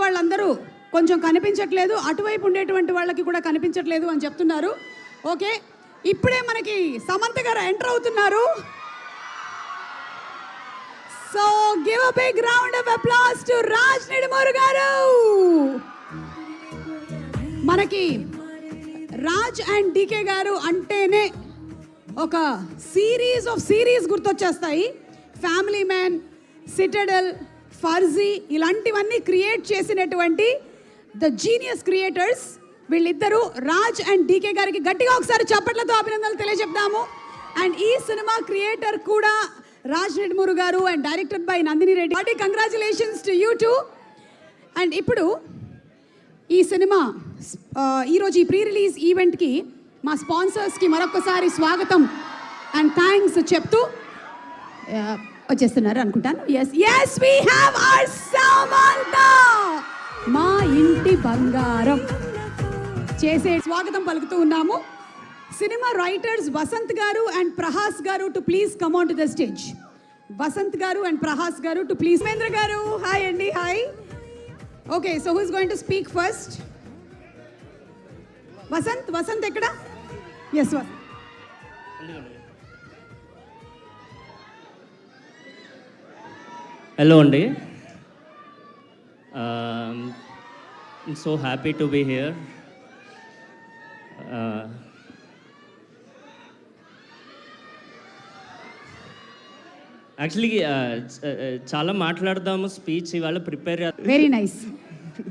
వాళ్ళందరూ కొంచెం కనిపించట్లేదు, అటువైపు ఉండేటువంటి వాళ్ళకి కూడా కనిపించట్లేదు అని చెప్తున్నారు. ఓకే, ఇప్పుడే మనకి సమంత గారు ఎంటర్ అవుతున్నారు. So give a big round of applause to Raj Nidimoru గారు. మనకి రాజ్ అండ్ డీకే గారు అంటేనే ఒక సిరీస్ గుర్తొచ్చేస్తాయి. ఫ్యామిలీ మ్యాన్, సిటడల్, ఫర్జీ ఇలాంటివన్నీ క్రియేట్ చేసినటువంటి ద జీనియస్ క్రియేటర్స్ వీళ్ళిద్దరూ. రాజ్ అండ్ డీకే గారికి గట్టిగా ఒకసారి చప్పట్లతో అభినందనలు తెలియజెప్దాము. అండ్ ఈ సినిమా క్రియేటర్ కూడా రాజ్ నిడుమూరు గారు and directed by Nandini Reddy. Congratulations to you two. And ఇప్పుడు ఈ సినిమా ఈరోజు ఈ ప్రీ రిలీజ్ ఈవెంట్కి మా స్పాన్సర్స్కి మరొకసారి స్వాగతం అండ్ థ్యాంక్స్ చెప్తూ వచ్చేస్తున్నారు అనుకుంటాను. Yes we have our Samantha, మా ఇంటి బంగారం చేసే స్వాగతం పలుకుతూ ఉన్నాము. సినిమా రైటర్స్ వసంత్ గారు అండ్ ప్రహాస్ గారు to please come on to the stage. Vasanth గారు అండ్ ప్రహాస్ గారు టు ప్లీజ్. మహేంద్ర గారు హాయ్ అండి. Hi. Okay, so who is going to speak first? Vasanth ఎక్కడ? ఎస్ వసంత్. హలో అండి, I'm so happy to be here. Actually చాలా మాట్లాడదాము, స్పీచ్ ఇవాళ ప్రిపేర్. Very nice.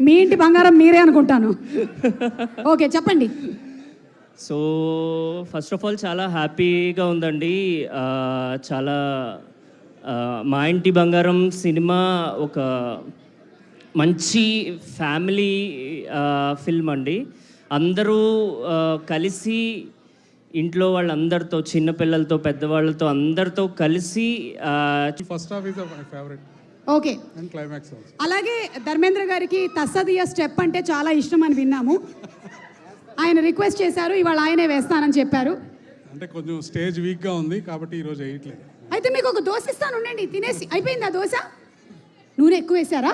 మీ ఇంటి బంగారం మీరే అనుకుంటాను. ఓకే, చెప్పండి. సో ఫస్ట్ ఆఫ్ ఆల్ చాలా హ్యాపీగా ఉందండి. చాలా మా ఇంటి బంగారం సినిమా ఒక మంచి ఫ్యామిలీ ఫిల్మ్ అండి. అందరూ కలిసి ఇంట్లో వాళ్ళందరితో, చిన్నపిల్లలతో, పెద్దవాళ్ళతో అందరితో కలిసి. First half is my favourite. Okay, and climax also. అలాగే ధర్మేంద్ర గారికి తస్సదియ స్టెప్ అంటే చాలా ఇష్టం అని విన్నాము. ఆయన రిక్వెస్ట్ చేశారు, ఇవాళ ఆయనే వేస్తానని చెప్పారు. అంటే కొంచెం స్టేజ్ వీక్గా ఉంది కాబట్టి ఈరోజు వేయట్లేదు. అయితే మీకు ఒక దోశ ఇస్తాను, ఉండండి. తినేసి అయిపోయిందా దోశ? నూనె ఎక్కువ వేశారా?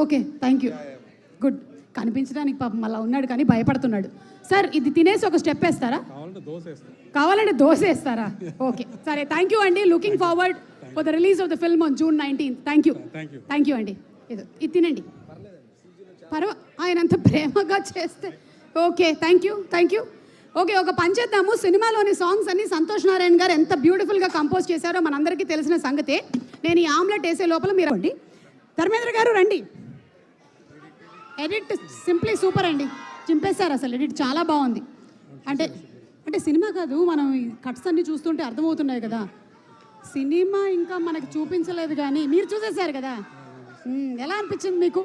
Okay, thank you. గుడ్. కనిపించడానికి పాపం మళ్ళీ ఉన్నాడు కానీ భయపడుతున్నాడు. సార్ ఇది తినేసి ఒక స్టెప్ వేస్తారా? కావాలంటే దోశ వేస్తారా? ఓకే సరే, థ్యాంక్ యూ అండి. Looking forward for the release of the film on June 19th. Thank you అండి. ఇది తినండి. ఆయన అంత ప్రేమగా చేస్తే ఓకే, థ్యాంక్ యూ. ఓకే, ఒక పని చేద్దాము. సినిమాలోని సాంగ్స్ అన్ని సంతోష్ నారాయణ గారు ఎంత బ్యూటిఫుల్గా కంపోజ్ చేశారో మనందరికీ తెలిసిన సంగతే. నేను ఈ ఆమ్లెట్ వేసే లోపల మీరు అండి. ధర్మేంద్ర గారు రండి. ఎడిట్ సింప్లీ సూపర్ అండి. చింపేశారు అసలు. ఎడిట్ చాలా బాగుంది. అంటే సినిమా కాదు, మనం కట్స్ అన్ని చూస్తుంటే అర్థమవుతున్నాయి కదా. సినిమా ఇంకా మనకి చూపించలేదు కానీ మీరు చూసేశారు కదా. ఎలా అనిపించింది మీకు?